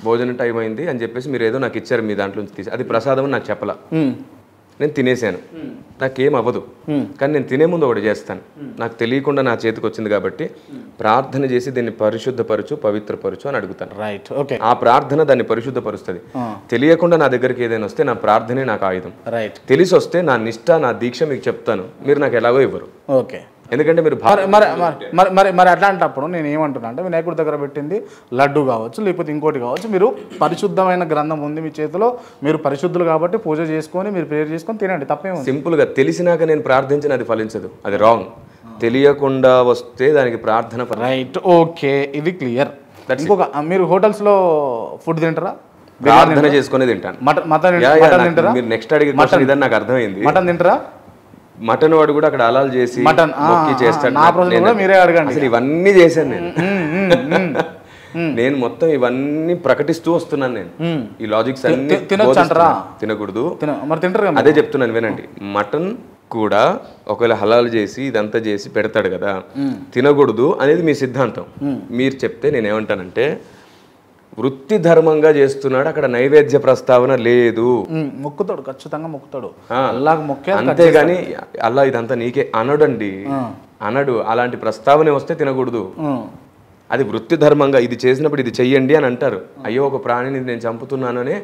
భోజనం టైం అయింది అని చెప్పేసి మీరు ఏదో నాకు ఇచ్చారు మీ దాంట్లో నుంచి తీసి, అది ప్రసాదం నాకు చెప్పలా, నేను తినేసాను, నాకేం అవ్వదు, కానీ నేను తినే ముందు ఒకటి చేస్తాను, నాకు తెలియకుండా నా చేతికి వచ్చింది కాబట్టి ప్రార్థన చేసి దీన్ని పరిశుద్ధపరచు పవిత్రపరచు అని అడుగుతాను. Right, okay. ఆ ప్రార్థన దాన్ని పరిశుద్ధపరుస్తుంది. తెలియకుండా నా దగ్గరికి ఏదైనా వస్తే నా ప్రార్థనే నాకు ఆయుధం. రైట్. తెలిసి వస్తే నా నిష్ఠ నా దీక్ష మీకు చెప్తాను, మీరు నాకు ఎలాగో ఇవ్వరు. ఓకే. ఎందుకంటే మీరు మరి అట్లాంటప్పుడు నేను ఏమంటున్నా అంటే వినాయకుడి దగ్గర పెట్టింది లడ్డు కావచ్చు, లేకపోతే ఇంకోటి కావచ్చు, మీరు పరిశుద్ధమైన గ్రంథం ఉంది మీ చేతిలో, మీరు పరిశుద్ధులు కాబట్టి పూజ చేసుకొని మీరు ప్రేయర్ చేసుకొని తినండి, తప్పేముంది. సింపుల్గా తెలిసినాక నేను ప్రార్థించిన అది ఫలించదు, అది రాంగ్. తెలియకుండా వస్తే దానికి ప్రార్థన. రైట్, ఓకే, ఇది క్లియర్. ఇంకొక, మీరు హోటల్స్లో ఫుడ్ తింటారా? ప్రార్థన చేసుకునే తింటాను. మటన్ తింటారా? మీరు నెక్స్ట్ అడిగే క్వశ్చన్ ఇదని నాకు అర్థమైంది. మటన్ తింటారా? మటన్ వాడు కూడా అక్కడ అలాల్ చేసి మటన్ చేస్తాడు. మీరే అడగండి. అసలు ఇవన్నీ చేశాను నేను. నేను మొత్తం ఇవన్నీ ప్రకటిస్తూ వస్తున్నాను. నేను ఈ లాజిక్స్ అన్ని తినకూడదు, మరి తింటారు. అదే చెప్తున్నాను వినండి. మటన్ కూడా ఒకవేళ హలాల్ చేసి ఇదంతా చేసి పెడతాడు కదా, తినకూడదు అనేది మీ సిద్ధాంతం. మీరు చెప్తే నేనేమంటానంటే వృత్తి ధర్మంగా చేస్తున్నాడు, అక్కడ నైవేద్య ప్రస్తావన లేదు. మొక్కుతాడు, ఖచ్చితంగా మొక్కుతాడు, అంతేగాని అల్లా ఇదంతా నీకే అనడండి, అనడు. అలాంటి ప్రస్తావన వస్తే తినకూడదు. అది వృత్తి ధర్మంగా ఇది చేసినప్పుడు ఇది చెయ్యండి అని అంటారు. అయ్యో ఒక ప్రాణిని నేను చంపుతున్నాను అనే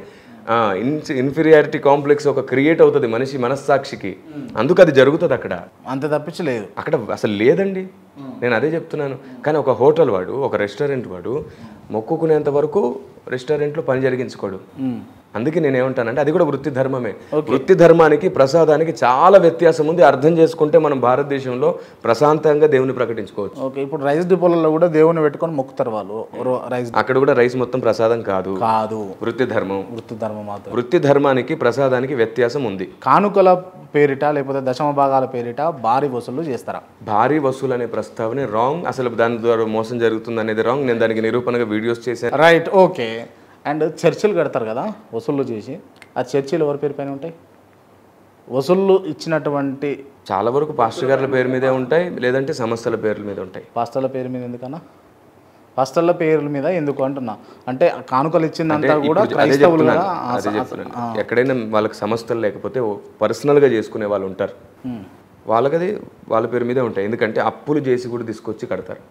ఇన్ఫీరియారిటీ కాంప్లెక్స్ ఒక క్రియేట్ అవుతుంది మనిషి మనస్సాక్షికి. అందుకు అది జరుగుతుంది అక్కడ, అంతే తప్పించలేదు. అక్కడ అసలు లేదండి. నేను అదే చెప్తున్నాను. కానీ ఒక హోటల్ వాడు, ఒక రెస్టారెంట్ వాడు మొక్కుకునేంత వరకు రెస్టారెంట్లో పని జరిగించుకోడు. అందుకే నేనేమంటానంటే అది కూడా వృత్తి ధర్మమే. వృత్తి ధర్మానికి ప్రసాదానికి చాలా వ్యత్యాసం ఉంది. అర్థం చేసుకుంటే మనం భారతదేశంలో ప్రశాంతంగా దేవుని ప్రకటించుకోవచ్చు. ఓకే. ఇప్పుడు రైస్ డిపోలలో కూడా దేవుని పెట్టుకొని మొక్కుతారు వాళ్ళు. అక్కడ కూడా రైస్ మొత్తం ప్రసాదం కాదు, వృత్తి ధర్మం. వృత్తి ధర్మానికి ప్రసాదానికి వ్యత్యాసం ఉంది. కానుకల పేరిట లేకపోతే దశమ భాగాల పేరిట భారీ వసూలు చేస్తారా? భారీ వసూలు అనే ప్రస్తావన రాంగ్. అసలు దాని ద్వారా మోసం జరుగుతుంది అనేది రాంగ్. నేను దానికి నిరూపణగా వీడియోస్ చేశాను. Right, okay. అండ్ చర్చిలు కడతారు కదా వసూళ్ళు చేసి, ఆ చర్చిలు ఎవరి పేరు పైన ఉంటాయి? వసూళ్ళు ఇచ్చినటువంటి చాలా వరకు పాస్టర్ గారుల పేరు మీదే ఉంటాయి, లేదంటే సంస్థల పేర్ల మీద ఉంటాయి. పాస్టర్ల పేరు మీద ఎందుకన్నా? పాస్టర్ల పేర్ల మీద ఎందుకు అంటున్నా అంటే కానుకలు ఇచ్చిందంతా కూడా క్రైస్తవులు కదా. ఎక్కడైనా వాళ్ళకి సంస్థలు లేకపోతే పర్సనల్గా చేసుకునే వాళ్ళు ఉంటారు, వాళ్ళకది వాళ్ళ పేరు మీదే ఉంటాయి. ఎందుకంటే అప్పులు చేసి కూడా తీసుకొచ్చి కడతారు.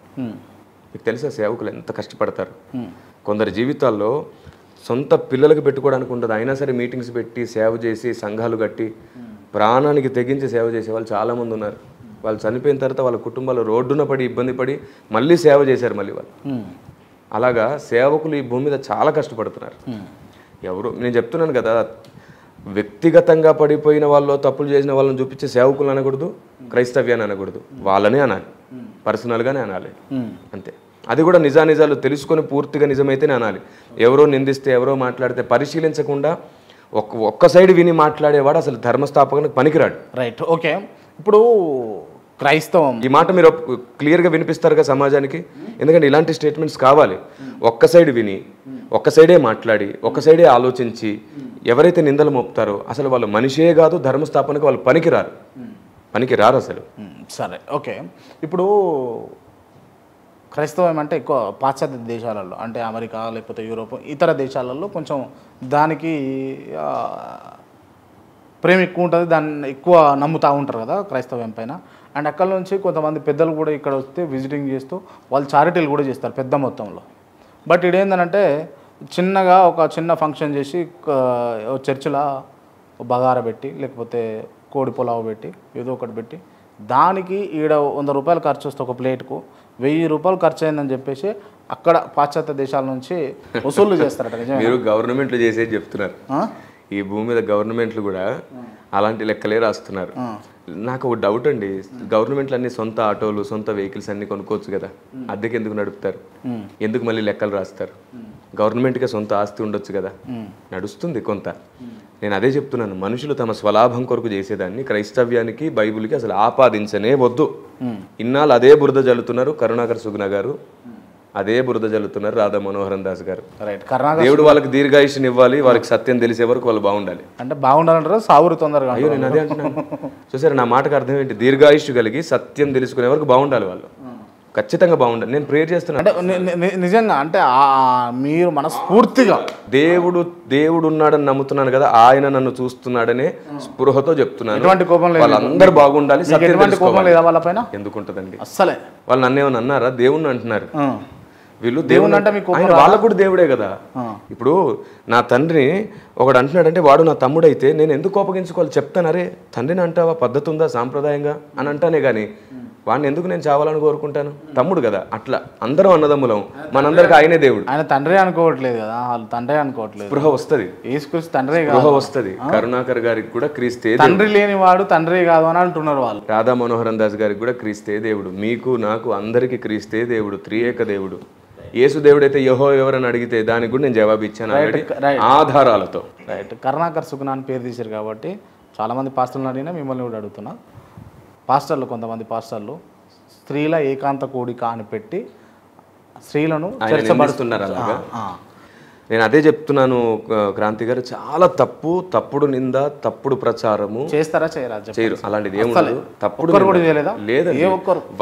మీకు తెలుసా సేవకులు ఎంత కష్టపడతారు? కొందరి జీవితాల్లో సొంత పిల్లలకు పెట్టుకోవడానికి ఉండదు, అయినా సరే మీటింగ్స్ పెట్టి సేవ చేసి సంఘాలు కట్టి ప్రాణానికి తెగించి సేవ చేసే వాళ్ళు చాలామంది ఉన్నారు. వాళ్ళు చనిపోయిన తర్వాత వాళ్ళ కుటుంబాలు రోడ్డున పడి ఇబ్బంది పడి మళ్ళీ సేవ చేశారు మళ్ళీ వాళ్ళు. అలాగా సేవకులు ఈ భూమి మీద చాలా కష్టపడుతున్నారు. ఎవరు నేను చెప్తున్నాను కదా, వ్యక్తిగతంగా పడిపోయిన వాళ్ళు తప్పులు చేసిన వాళ్ళని చూపించే సేవకులు అనకూడదు, క్రైస్తవ్యాన్ని అనకూడదు, వాళ్ళనే అనాలి, పర్సనల్గానే అనాలి అంతే. అది కూడా నిజానిజాలు తెలుసుకొని పూర్తిగా నిజమైతేనే అనాలి. ఎవరో నిందిస్తే ఎవరో మాట్లాడితే పరిశీలించకుండా ఒక్క సైడ్ విని మాట్లాడేవాడు అసలు ధర్మస్థాపకునికి పనికిరాడు. Right, okay. ఇప్పుడు క్రైస్తవం ఈ మాట మీరు క్లియర్గా వినిపిస్తారు కదా సమాజానికి, ఎందుకంటే ఇలాంటి స్టేట్మెంట్స్ కావాలి. ఒక్క సైడ్ విని ఒక్క సైడే మాట్లాడి ఒక్క సైడే ఆలోచించి ఎవరైతే నిందలు మోపుతారో అసలు వాళ్ళు మనిషే కాదు, ధర్మస్థాపనకు వాళ్ళు పనికిరారు అసలు. సరే, ఓకే. ఇప్పుడు క్రైస్తవం అంటే ఎక్కువ పాశ్చాత్య దేశాలలో అంటే అమెరికా లేకపోతే యూరోప్ ఇతర దేశాలలో కొంచెం దానికి ప్రేమ ఎక్కువ ఉంటుంది, దాన్ని ఎక్కువ నమ్ముతూ ఉంటారు కదా క్రైస్తవం పైన. అండ్ అక్కడ నుంచి కొంతమంది పెద్దలు కూడా ఇక్కడ వస్తే విజిటింగ్ చేస్తూ వాళ్ళు చారిటీలు కూడా చేస్తారు పెద్ద మొత్తంలో. బట్ ఇదేంటంటే చిన్నగా ఒక చిన్న ఫంక్షన్ చేసి చర్చిలో బగారా పెట్టి లేకపోతే కోడి పొలావు పెట్టి ఏదో ఒకటి పెట్టి దానికి ఈడ 100 రూపాయలు ఖర్చు వస్తే ఒక ప్లేట్కు 1000 రూపాయలు ఖర్చు అయిందని చెప్పేసి అక్కడ పాశ్చాత్య దేశాల నుంచి వసూళ్లు చేస్తారట. మీరు గవర్నమెంట్లు చేసేది చెప్తున్నారు, ఈ భూమి మీద గవర్నమెంట్లు కూడా అలాంటి లెక్కలే రాస్తున్నారు. నాకు ఒక డౌట్ అండి, గవర్నమెంట్లు అన్ని సొంత ఆటోలు సొంత వెహికల్స్ అన్ని కొనుక్కోవచ్చు కదా, అద్దెకి ఎందుకు నడుపుతారు? ఎందుకు మళ్ళీ లెక్కలు రాస్తారు? గవర్నమెంట్కే సొంత ఆస్తి ఉండొచ్చు కదా, నడుస్తుంది కొంత. నేను అదే చెప్తున్నాను, మనుషులు తమ స్వలాభం కొరకు చేసేదాన్ని క్రైస్తవ్యానికి బైబుల్కి అసలు ఆపాదించనే వద్దు. ఇన్నాళ్ళు అదే బురద జల్లుతున్నారు కరుణాకర్ సుగుణ గారు, అదే బురద జల్లుతున్నారు రాధా మనోహరన్ దాస్ గారు. దేవుడు వాళ్ళకి దీర్ఘాయుష్ని ఇవ్వాలి, వాళ్ళకి సత్యం తెలిసే వరకు వాళ్ళు బాగుండాలి. అంటే బాగుండాలంటారా సావురు తొందరగా? అయ్యో నేను అదే అంటున్నాను. చూసారు నా మాటకు అర్థం ఏంటి? దీర్ఘాయుష్ కలిగి సత్యం తెలుసుకునే వరకు బాగుండాలి వాళ్ళు. ఖచ్చితంగా బాగుండాలి. నేను ప్రేయర్ చేస్తున్నాను. అంటే నిజంగా అంటే మీరు మనస్ఫూర్తిగా దేవుడు ఉన్నాడని నమ్ముతున్నాను కదా, ఆయన నన్ను చూస్తున్నాడనే స్పృహతో చెప్తున్నాను. ఎటువంటి కోపం లేదు, వాళ్ళందరూ బాగుండాలి. ఎటువంటి కోపం లేదా వాళ్ళపైన? ఎందుకుంటదండి అస్సలే. వాళ్ళు నన్ను ఏమన్నా అన్నారా? దేవుణ్ణి అంటున్నారు వీళ్ళు. దేవుడు అంటే మీకు వాళ్ళకు కూడా దేవుడే కదా. ఇప్పుడు నా తండ్రి ఒకడు అంటున్నాడంటే వాడు నా తమ్ముడైతే నేను ఎందుకు కోపగించుకోవాలి? చెప్తాను, అరే తండ్రిని అంటావా, పద్ధతి ఉందా సాంప్రదాయంగా అని అంటానే కానీ వాడిని ఎందుకు నేను చావాలని కోరుకుంటాను? తమ్ముడు కదా. అట్లా అందరం అన్నదమ్ములం, మనందరికి ఆయనే దేవుడు. ఆయన తండ్రి అనుకోవట్లేదు కదా, వాళ్ళు తండ్రి అనుకోవట్లేదు. స్పృహ వస్తుంది, యేసుక్రీస్తు తండ్రి స్పృహ వస్తుంది. కరుణాకర్ గారికి కూడా క్రీస్తే తండ్రి లేని వాడు తండ్రి కాదు అని అంటున్నారు వాళ్ళు. రాధా మనోహరన్ దాస్ గారికి కూడా క్రీస్తే దేవుడు. మీకు నాకు అందరికి క్రీస్తే దేవుడు, త్రియేక దేవుడు. యేసు దేవుడైతే యెహోవా ఎవరని అడిగితే దానికి కూడా నేను జవాబు ఇచ్చాను ఆధారాలతో. రైట్. కరుణాకర్ సుగుణ అని పేరు తీశారు కాబట్టి చాలామంది పాస్టర్లను అడిగినా మిమ్మల్ని కూడా అడుగుతున్నా. పాస్టర్లు, కొంతమంది పాస్టర్లు స్త్రీల ఏకాంత కోడిక అని పెట్టి స్త్రీలను చర్చబడుతున్నారు. అలాగా నేను అదే చెప్తున్నాను క్రాంతి గారు, చాలా తప్పుడు నింద, తప్పుడు ప్రచారము చేస్తారా చేయరా? చేయరు. అలాంటిది ఏముండదు. తప్పుడు లేదా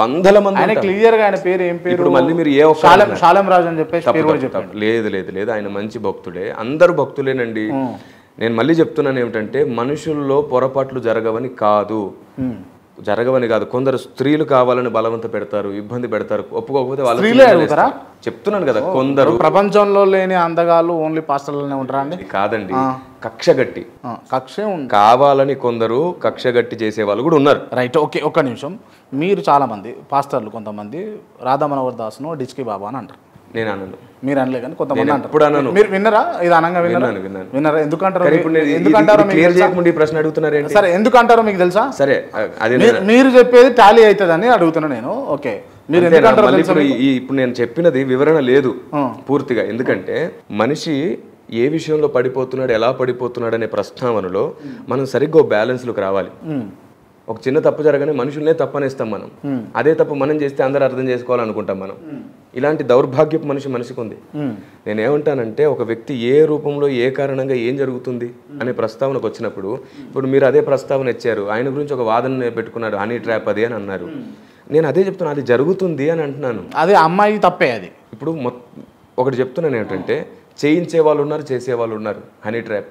వందల మంది. ఆయన క్లియర్ గా ఆయన పేరు ఏం పేరు? ఇప్పుడు మళ్ళీ మీరు ఏ ఒక్క శాలం రాజు అని చెప్పేసి లేదు, ఆయన మంచి భక్తుడే, అందరు భక్తులేనండి. నేను మళ్ళీ చెప్తున్నాను ఏమిటంటే, మనుషుల్లో పొరపాట్లు జరగవని కాదు, కొందరు స్త్రీలు కావాలని బలవంత పెడతారు, ఇబ్బంది పెడతారు. ఒప్పుకోకపోతే వాళ్ళు చెప్తున్నాను కదా. కొందరు ప్రపంచంలో లేని అందగాళ్ళు ఓన్లీ పాస్టర్లోనే ఉంటారా అండి? కాదండి, కక్షగట్టి కావాలని కొందరు కక్షగట్టి చేసే వాళ్ళు కూడా ఉన్నారు. రైట్. ఓకే, ఒక్క నిమిషం. మీరు చాలా మంది పాస్టర్లు, కొంతమంది రాధా మనోహర్ దాస్ను డిచ్కి బాబా అని అంటారు. నేను అన్నాను, మీరు అనలే కానీ కొంతమంది అంటారు. ఇప్పుడు అన్నాను. మీరు విన్నరా? ఇది అనంగా విన్నారా? ఎందుకంటారో ప్రశ్న అడుగుతున్నారు. సరే, ఎందుకంటారో మీకు తెలుసా? సరే, అది మీరు చెప్పేది టాలీ అవుతుందని అడుగుతున్నా నేను. ఓకే, మీరు ఇప్పుడు నేను చెప్పినది వివరణ లేదు పూర్తిగా. ఎందుకంటే మనిషి ఏ విషయంలో పడిపోతున్నాడు, ఎలా పడిపోతున్నాడు అనే ప్రస్తావనలో మనం సరిగ్గా బ్యాలెన్స్లోకి రావాలి. ఒక చిన్న తప్పు జరగానే మనుషులనే తప్పనేస్తాం మనం. అదే తప్పు మనం చేస్తే అందరూ అర్థం చేసుకోవాలనుకుంటాం మనం. ఇలాంటి దౌర్భాగ్యపు మనిషికి ఉంది. నేనేమంటానంటే, ఒక వ్యక్తి ఏ రూపంలో ఏ కారణంగా ఏం జరుగుతుంది అనే ప్రస్తావనకు వచ్చినప్పుడు, ఇప్పుడు మీరు అదే ప్రస్తావన ఇచ్చారు, ఆయన గురించి ఒక వాదన పెట్టుకున్నాడు, హనీ ట్రాప్ అది అని అన్నారు. నేను అదే చెప్తున్నాను, అది జరుగుతుంది అని అంటున్నాను. అదే అమ్మాయి తప్పే అది. ఇప్పుడు ఒకటి చెప్తున్నాను ఏంటంటే, చేయించే వాళ్ళు ఉన్నారు, చేసే వాళ్ళు ఉన్నారు. హనీ ట్రాప్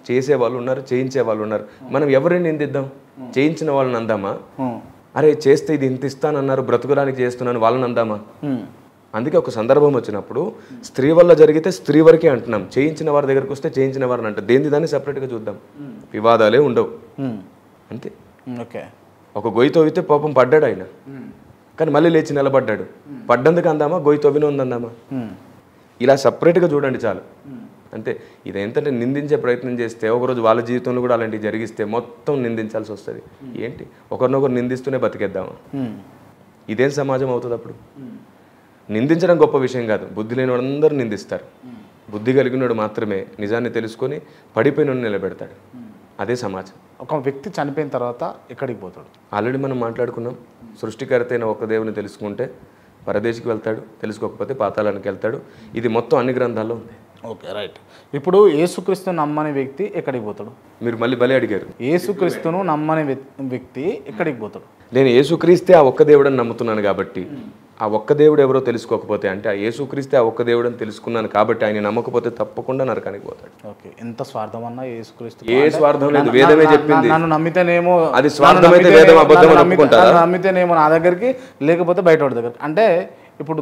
చేసే వాళ్ళు ఉన్నారు, చేయించే వాళ్ళు ఉన్నారు. మనం ఎవరిని నిందిద్దాం? చేయించిన వాళ్ళని అందామా? అరే చేస్తే ఇది ఇంత ఇస్తానన్నారు, బ్రతుకుడానికి చేస్తున్నాను వాళ్ళని అందామా? అందుకే ఒక సందర్భం వచ్చినప్పుడు స్త్రీ వల్ల జరిగితే స్త్రీ వరకే అంటున్నాం, చేయించిన వారి దగ్గరకు వస్తే చేయించిన వారిని అంటారు. దేని దాన్ని సపరేట్గా చూద్దాం, వివాదాలే ఉండవు అంతే. ఓకే, ఒక గొయ్యి తవ్వితే పాపం పడ్డాడు ఆయన, కానీ మళ్ళీ లేచి నిలబడ్డాడు. పడ్డందుకు అందామా, గొయ్యి తవ్విన ఉందందామా? ఇలా సపరేట్గా చూడండి చాలు అంతే. ఇదేంటంటే నిందించే ప్రయత్నం చేస్తే ఒకరోజు వాళ్ళ జీవితంలో కూడా అలాంటివి జరిగిస్తే మొత్తం నిందించాల్సి వస్తుంది. ఏంటి, ఒకరినొకరు నిందిస్తూనే బతికేద్దామా? ఇదేం సమాజం అవుతుంది అప్పుడు? నిందించడం గొప్ప విషయం కాదు, బుద్ధి లేని వాళ్ళందరూ నిందిస్తారు. బుద్ధి కలిగినోడు మాత్రమే నిజాన్ని తెలుసుకొని పడిపోయిన నిలబెడతాడు. అదే సమాజం. ఒక వ్యక్తి చనిపోయిన తర్వాత ఎక్కడికి పోతాడు? ఆల్రెడీ మనం మాట్లాడుకున్నాం. సృష్టికర్త అయిన ఒక దేవుని తెలుసుకుంటే పరదేశికి వెళ్తాడు, తెలుసుకోకపోతే పాతాళానికి వెళ్తాడు. ఇది మొత్తం అన్ని గ్రంథాల్లో ఉంది. Okay, right. ఇప్పుడు యేసుక్రీస్తును నమ్మని వ్యక్తి ఎక్కడికి పోతాడు? మీరు మళ్ళీ బలి అడిగారు. యేసుక్రీస్తును నమ్మని వ్యక్తి ఎక్కడికి పోతాడు? నేను యేసుక్రీస్తే ఆ ఒక్క దేవుడని నమ్ముతున్నాను కాబట్టి, ఆ ఒక్క దేవుడు ఎవరో తెలుసుకోకపోతే, అంటే ఆ యేసుక్రీస్తే ఆ ఒక్క దేవుడని తెలుసుకున్నాను కాబట్టి ఆయన నమ్మకపోతే తప్పకుండా నరకానికి పోతాడు. ఓకే, ఎంత స్వార్థం అన్నా యేసుక్రీస్తు ఏ స్వార్థం లేదు, వేదమే చెప్పింది. నన్ను నమ్మితేనేమో అది స్వార్థమైతే వేదం అబద్ధం అనుకుంటారా? నమ్మితేనేమో నా దగ్గరికి, లేకపోతే బయట వాడి దగ్గరికి. అంటే ఇప్పుడు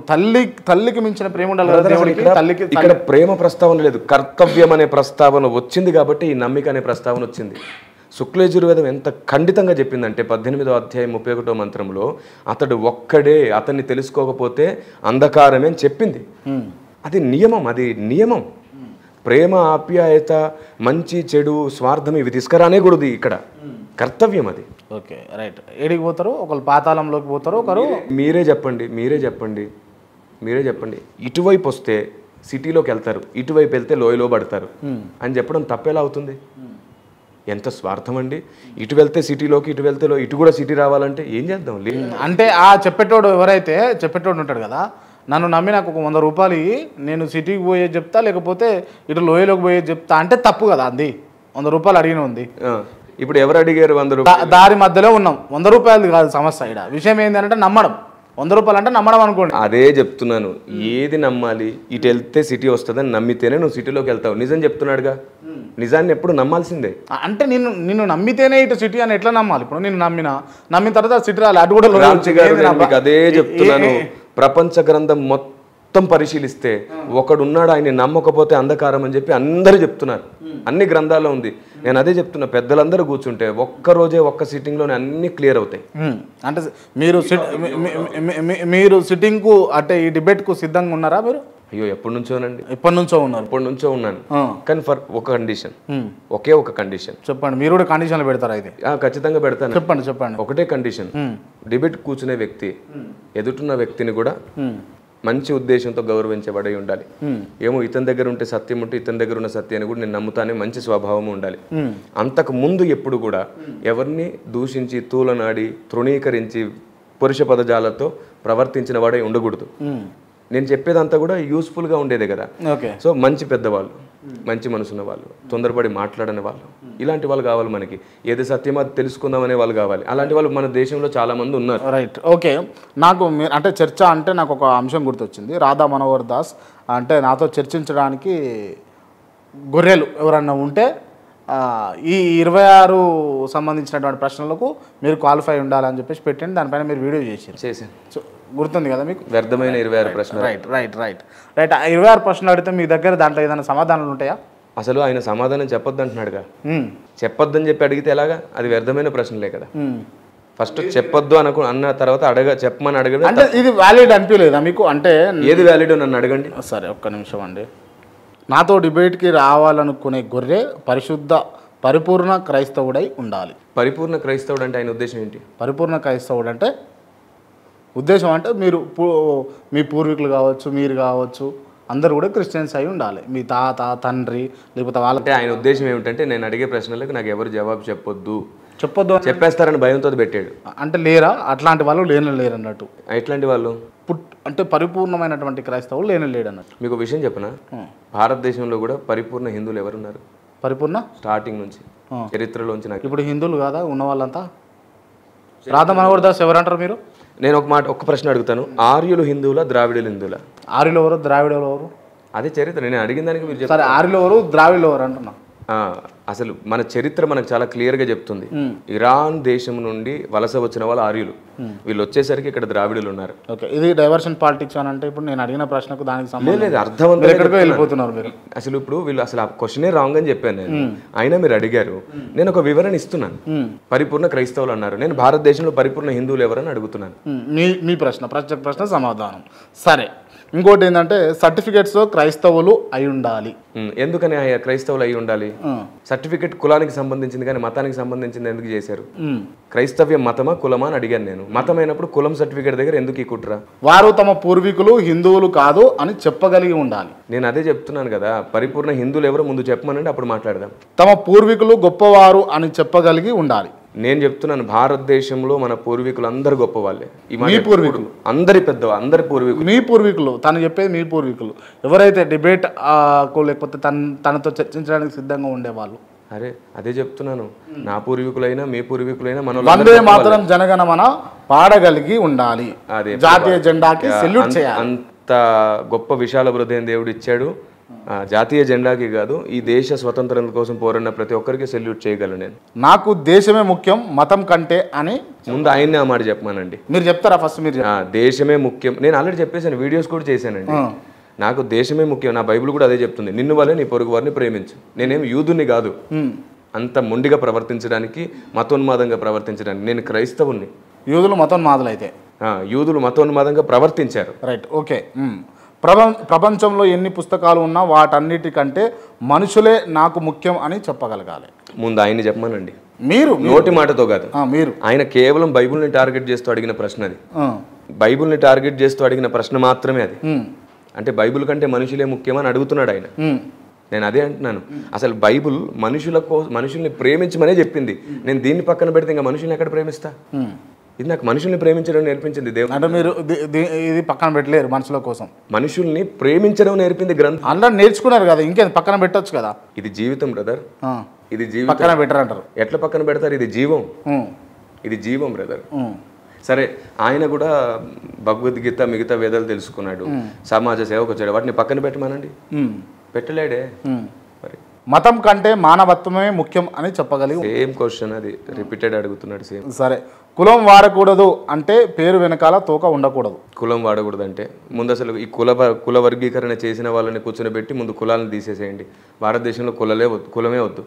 తల్లికి మించిన ప్రేమ ఉండాలి కదా దేవుడికి. తల్లికి ఇక్కడ ప్రేమ ప్రస్తావన లేదు, కర్తవ్యం అనే ప్రస్తావన వచ్చింది కాబట్టి ఈ నమ్మిక అనే ప్రస్తావన వచ్చింది. శుక్లయజుర్వేదం ఎంత ఖండితంగా చెప్పిందంటే 18వ అధ్యాయం 31వ మంత్రంలో అతడు ఒక్కడే, అతన్ని తెలుసుకోకపోతే అంధకారమే అని చెప్పింది. అది నియమం. ప్రేమ, ఆప్యాయత, మంచి చెడు, స్వార్థం ఇవి తీసుకురానేకూడదు. ఇక్కడ కర్తవ్యం అది. Okay, right. ఏడికి పోతారు? ఒకరు పాతాళంలోకి పోతారు, ఒకరు మీరే చెప్పండి. ఇటువైపు వస్తే సిటీలోకి వెళ్తారు, ఇటువైపు వెళ్తే లోయలో పడతారు అని చెప్పడం తప్పేలా అవుతుంది? ఎంత స్వార్థం అండి. ఇటు వెళ్తే సిటీలోకి, ఇటు వెళ్తే ఇటు కూడా సిటీ రావాలంటే ఏం చేద్దాం? అంటే ఆ చెప్పేటోడు ఎవరైతే చెప్పేటోడు ఉంటాడు కదా, నన్ను నమ్మి నాకు ఒక 100 రూపాయలు నేను సిటీకి పోయేది చెప్తా, లేకపోతే ఇటు లోయలోకి పోయేది చెప్తా అంటే తప్పు కదా. అది 100 రూపాయలు అడిగిన ఉంది. ఇప్పుడు ఎవరు అడిగారు 100 రూపాయలు? దారి మధ్యలో ఉన్నాం. 100 రూపాయలు కాదు సమస్య. ఇక్కడ విషయం ఏంటంటే నమ్మడం. రూపాయలు అంటే నమ్మడం అనుకోండి. అదే చెప్తున్నాను, ఏది నమ్మాలి, ఇటు వెళ్తే సిటీ వస్తుందని నమ్మితేనే నువ్వు సిటీలోకి వెళ్తావు. నిజం చెప్తున్నాడుగా, నిజాన్ని ఎప్పుడు నమ్మాల్సిందే. అంటే నిన్ను నమ్మితేనే ఇటు సిటీ అని ఎట్లా నమ్మాలి? ఇప్పుడు నేను నమ్మిన తర్వాత సిటీ రాలి అటు కూడా రాంచి గారు, నేను మీకు అదే చెప్తున్నాను. ప్రపంచ గ్రంథం మొత్తం పరిశీలిస్తే ఒకడున్నాడు, ఆయన నమ్మకపోతే అంధకారం అని చెప్పి అందరూ చెప్తున్నారు. అన్ని గ్రంథాల్లో ఉంది. నేను అదే చెప్తున్నా, పెద్దలందరూ కూర్చుంటే ఒక్కరోజే ఒక్క సిట్టింగ్లోనే అన్ని క్లియర్ అవుతాయి. అంటే మీరు సిట్టింగ్కు అంటే ఈ డిబేట్కు సిద్ధంగా ఉన్నారా మీరు? అయ్యో ఎప్పటి నుంచోనండి, ఎప్పటి నుంచో ఉన్నారు. ఎప్పటి నుంచో ఉన్నాను. కానీ ఫర్ ఒక కండిషన్, ఒకే ఒక కండిషన్. చెప్పండి, మీరు కూడా కండిషన్లు పెడతారా? అయితే ఖచ్చితంగా పెడతాను. చెప్పండి. ఒకటే కండిషన్, డిబేట్ కూర్చునే వ్యక్తి ఎదుటిన్న వ్యక్తిని కూడా మంచి ఉద్దేశంతో గౌరవించబడి ఉండాలి. ఏమో ఇతని దగ్గర ఉంటే సత్యం ఉంటే ఇతని దగ్గర ఉన్న సత్యాన్ని కూడా నేను నమ్ముతానే మంచి స్వభావం ఉండాలి. అంతకు ముందు ఎప్పుడు కూడా ఎవరిని దూషించి తూలనాడి తృణీకరించి పురుష పదజాలతో ప్రవర్తించిన వాడే ఉండకూడదు. నేను చెప్పేదంతా కూడా యూస్ఫుల్గా ఉండేదే కదా. సో మంచి పెద్దవాళ్ళు, మంచి మనసున్న వాళ్ళు, తొందరపడి మాట్లాడని వాళ్ళు, ఇలాంటి వాళ్ళు కావాలి మనకి. ఏది సత్యమో అది తెలుసుకుందామనే వాళ్ళు కావాలి. అలాంటి వాళ్ళు మన దేశంలో చాలా మంది ఉన్నారు. Right, okay. నాకు అంటే చర్చ అంటే నాకు ఒక అంశం గుర్తొచ్చింది. రాధా మనోహర్ దాస్ అంటే నాతో చర్చించడానికి గొర్రెలు ఎవరన్నా ఉంటే ఈ 26 సంబంధించినటువంటి ప్రశ్నలకు మీరు క్వాలిఫై ఉండాలని చెప్పేసి పెట్టండి. దానిపైన మీరు వీడియో చేశాను. సో గుర్తుంది కదా మీకు? వ్యర్థమైన 26 ప్రశ్నలు. రైట్. ఆ 26 ప్రశ్నలు అడిగితే మీ దగ్గర దాంట్లో ఏదైనా సమాధానాలు ఉంటాయా? అసలు ఆయన సమాధానం చెప్పొద్దు అంటున్నాడుగా. చెప్పొద్దని చెప్పి అడిగితే ఎలాగా? అది వ్యర్థమైన ప్రశ్నలే కదా. ఫస్ట్ చెప్పొద్దు అన్న తర్వాత చెప్పమని అడగడం అంటే ఇది వ్యాలిడ్ అనిపించలేదా మీకు? అంటే ఏది వ్యాలిడ్ నన్ను అడగండి. సరే, ఒక్క నిమిషం అండి. నాతో డిబేట్కి రావాలనుకునే గొర్రె పరిపూర్ణ క్రైస్తవుడై ఉండాలి. పరిపూర్ణ క్రైస్తవుడు అంటే ఆయన ఉద్దేశం ఏంటి? పరిపూర్ణ క్రైస్తవుడు అంటే ఉద్దేశం అంటే మీ పూర్వీకులు కావచ్చు, మీరు కావచ్చు, అందరూ కూడా క్రిస్టియన్స్ అయి ఉండాలి. మీ తాత, తండ్రి, లేకపోతే వాళ్ళంటే ఆయన ఉద్దేశం ఏమిటంటే నేను అడిగే ప్రశ్నలకు నాకు ఎవరు జవాబు చెప్పొద్దు చెప్పేస్తారని భయంతో పెట్టాడు. అంటే లేరా అట్లాంటి వాళ్ళు? లేరు అన్నట్టు. ఎట్లాంటి వాళ్ళు అంటే పరిపూర్ణమైనటువంటి క్రైస్తవులు లేడు అన్నట్టు. మీకు విషయం చెప్పనా, భారతదేశంలో కూడా పరిపూర్ణ హిందువులు ఎవరున్నారు? పరిపూర్ణ స్టార్టింగ్ నుంచి చరిత్రలోంచి నాకు ఇప్పుడు హిందువులు కాదా ఉన్న వాళ్ళంతా? రాధా మనోహర్ దాస్ ఎవరంటారు మీరు? నేను ఒక ప్రశ్న అడుగుతాను, ఆర్యులు హిందువులా, ద్రావిడులు హిందువులా? ఆర్యులు ఎవరు, ద్రావిడులు ఎవరు? అదే చరిత్ర. నేను అడిగిన దానికి మీరు చెప్పారు. ఆర్యులు ఎవరు, ద్రావిడులు ఎవరు అంటున్నా. అసలు మన చరిత్ర మనకు చాలా క్లియర్గా చెప్తుంది. ఇరాన్ దేశం నుండి వలస వచ్చిన వాళ్ళు ఆర్యులు, వీళ్ళు వచ్చేసరికి ఇక్కడ ద్రావిడులు ఉన్నారు. ఓకే, ఇది డైవర్షన్ పాలిటిక్స్ అని అంటే ఇప్పుడు నేను అడిగిన ప్రశ్నకు దానికి సంబంధం లేదు, అర్థవంతంగా వెళ్ళిపోతున్నారు మీరు. అసలు ఇప్పుడు వీళ్ళు అసలు ఆ క్వశ్చనే రాంగ్ అని చెప్పాను నేను. అయినా మీరు అడిగారు, నేను ఒక వివరణ ఇస్తున్నాను. పరిపూర్ణ క్రైస్తవులు అన్నారు, నేను భారతదేశంలో పరిపూర్ణ హిందువులు ఎవరని అడుగుతున్నాను. మీ ప్రశ్న సమాధానం. సరే, ఇంకోటి ఏంటంటే సర్టిఫికేట్స్ క్రైస్తవులు అయి ఉండాలి. ఎందుకని క్రైస్తవులు అయి ఉండాలి? సర్టిఫికేట్ కులానికి సంబంధించింది కానీ మతానికి సంబంధించింది ఎందుకు చేశారు? క్రైస్తవ్యం మతమా కులమా అని అడిగాను నేను. మతమైనప్పుడు కులం సర్టిఫికేట్ దగ్గర ఎందుకు ఈ కుట్ర? వారు తమ పూర్వీకులు హిందువులు కాదు అని చెప్పగలిగి ఉండాలి. నేను అదే చెప్తున్నాను కదా, పరిపూర్ణ హిందువులు ఎవరో ముందు చెప్పమనండి, అప్పుడు మాట్లాడదాం. తమ పూర్వీకులు గొప్పవారు అని చెప్పగలిగి ఉండాలి. నేను చెప్తున్నాను, భారతదేశంలో మన పూర్వీకులు అందరు గొప్ప వాళ్ళే. మీ పూర్వీకులు అందరి పెద్ద అందరి పూర్వీకులు. మీ పూర్వీకులు తను చెప్పేది మీ పూర్వీకులు ఎవరైతే డిబేట్ లేకపోతే తనతో చర్చించడానికి సిద్ధంగా ఉండేవాళ్ళు. అదే చెప్తున్నాను, నా పూర్వీకులైనా మీ పూర్వీకులైనా మన వందే మాతరం జనగణమన పాడగలిగి ఉండాలి. జాతీయ జెండాకి సెల్యూట్ చేయాలి. అంత గొప్ప విశాల హృదయం దేవుడు ఇచ్చాడు. జాతీయ జెండాకి కాదు, ఈ దేశ స్వతంత్రం కోసం పోరాడిన ప్రతి ఒక్కరికి సెల్యూట్ చేయగలను నేను. నాకు దేశమే ముఖ్యం మతం కంటే అని ముందు ఆయన్ని ఆ మాట చెప్పమానండి. మీరు చెప్తారా ఫస్ట్? మీరు దేశమే ముఖ్యం. నేను ఆల్రెడీ చెప్పేశాను, వీడియోస్ కూడా చేశానండి. నాకు దేశమే ముఖ్యం. నా బైబిల్ కూడా అదే చెప్తుంది, నిన్ను వల్లే నీ పొరుగు వారిని ప్రేమించు. నేనేం యూదుని కాదు అంత మొండిగా ప్రవర్తించడానికి, మతోన్మాదంగా ప్రవర్తించడానికి. నేను క్రైస్తవుని. యూదులు మతోన్మాదులు అయితే యూదులు మతోన్మాదంగా ప్రవర్తించారు. Right, okay. ప్రపంచంలో ఎన్ని పుస్తకాలు ఉన్నా వాటన్నిటికంటే మనుషులే నాకు ముఖ్యం అని చెప్పగలగాలి. ముందు ఆయన్ని చెప్పమనండి. మీరు నోటి మాటతో కాదు, మీరు ఆయన కేవలం బైబిల్ని టార్గెట్ చేస్తూ అడిగిన ప్రశ్న అది. బైబిల్ని టార్గెట్ చేస్తూ అడిగిన ప్రశ్న మాత్రమే అది. అంటే బైబిల్ కంటే మనుషులే ముఖ్యమని అడుగుతున్నాడు ఆయన. నేను అదే అంటున్నాను, అసలు బైబిల్ మనుషుల్ని ప్రేమించమనే చెప్పింది. నేను దీన్ని పక్కన పెడితే ఇంకా మనుషుల్ని ఎక్కడ ప్రేమిస్తా? ఇది నాకు మనుషుల్ని ప్రేమించడం నేర్పించింది దేవుడు. అంటే మీరు ఇది పక్కన పెట్టలేరు మనుషుల కోసం. మనుషుల్ని ప్రేమించడం నేర్పింది గ్రంథం. అందరూ నేర్చుకున్నారు కదా, ఇంకేది పక్కన పెట్టొచ్చు కదా. ఇది జీవితం బ్రదర్, ఇది జీవితం. పక్కన పెట్టరు అంటారు. ఎట్లా పక్కన పెడతారు? ఇది జీవం, ఇది జీవం బ్రదర్. సరే ఆయన కూడా భగవద్గీత మిగతా వేదాలు తెలుసుకున్నాడు, సమాజ సేవకు వచ్చాడు, వాటిని పక్కన పెట్టమనండి. పెట్టలేడే. మరి మతం కంటే మానవత్వమే ముఖ్యం అని చెప్పగలిగి సేమ్ క్వశ్చన్ అది రిపీటెడ్ అడుగుతున్నాడు సేమ్. సరే, కులం వాడకూడదు అంటే పేరు వెనకాల తోక ఉండకూడదు. కులం వాడకూడదు అంటే ముందు అసలు ఈ కుల వర్గీకరణ చేసిన వాళ్ళని కూర్చొని ముందు కులాలను తీసేసేయండి. భారతదేశంలో కులమే వద్దు,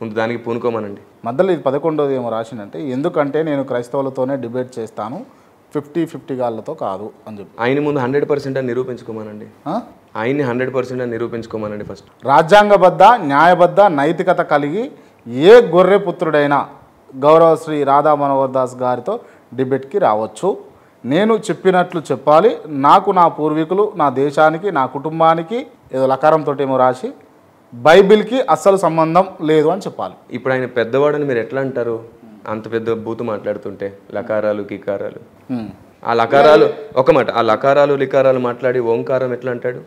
ముందు దానికి పూనుకోమనండి. మధ్యలో ఇది 11వ ఏమో రాసిందంటే, ఎందుకంటే నేను క్రైస్తవులతోనే డిబేట్ చేస్తాను 50-50 గాళ్ళతో కాదు అని చెప్పి ఆయన ముందు 100% అని నిరూపించుకోమనండి. ఆయన్ని 100% అని నిరూపించుకోమనండి ఫస్ట్. రాజ్యాంగబద్ధ న్యాయబద్ధ నైతికత కలిగి ఏ గొర్రె పుత్రుడైనా గౌరవ శ్రీ రాధా మనోహర్ దాస్ గారితో డిబేట్కి రావచ్చు. నేను చెప్పినట్లు చెప్పాలి. నాకు నా పూర్వీకులు, నా దేశానికి, నా కుటుంబానికి, ఏదో లకారంతో ఏమో రాసి బైబిల్కి అస్సలు సంబంధం లేదు అని చెప్పాలి. ఇప్పుడు ఆయన పెద్దవాడని మీరు ఎట్లా అంటారు? అంత పెద్ద బూతు మాట్లాడుతుంటే లకారాలు కికారాలు, ఆ లకారాలు ఒక మాట, ఆ లకారాలు లికారాలు మాట్లాడి ఓంకారం ఎట్లా అంటాడు?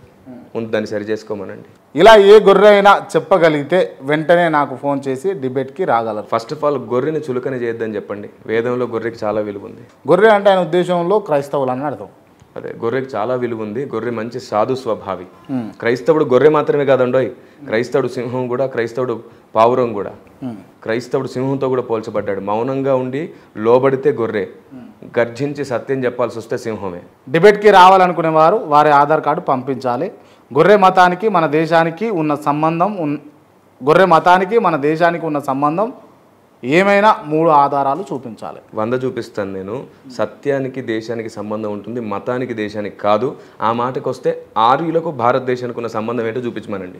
ముందు దాన్ని సరి చేసుకోమనండి. ఇలా ఏ గొర్రె అయినా చెప్పగలిగితే వెంటనే నాకు ఫోన్ చేసి డిబేట్కి రాగలరు. ఫస్ట్ ఆఫ్ ఆల్ గొర్రెని చులకన చేయొద్దని చెప్పండి. వేదంలో గొర్రెకి చాలా విలువ ఉంది. గొర్రె అంటే ఆయన ఉద్దేశంలో క్రైస్తవులు అని అర్థం. అదే, గొర్రెకి చాలా విలువ ఉంది. గొర్రె మంచి సాధు స్వభావి. క్రైస్తవుడు గొర్రె మాత్రమే కాదండోయ్, క్రైస్తవుడు సింహం కూడా, క్రైస్తవుడు పావురం కూడా. క్రైస్తవుడు సింహంతో కూడా పోల్చబడ్డాడు. మౌనంగా ఉండి లోబడితే గొర్రె, గర్జించి సత్యం చెప్పాల్సి వస్తే సింహమే. డిబేట్కి రావాలనుకునే వారు వారి ఆధార్ కార్డు పంపించాలి. గొర్రె మతానికి మన దేశానికి ఉన్న సంబంధం ఏమైనా 3 ఆధారాలు చూపించాలి. 100 చూపిస్తాను నేను. సత్యానికి దేశానికి సంబంధం ఉంటుంది, మతానికి దేశానికి కాదు. ఆ మాటకు వస్తే ఆర్యులకు భారతదేశానికి ఉన్న సంబంధం ఏంటో చూపించమనండి.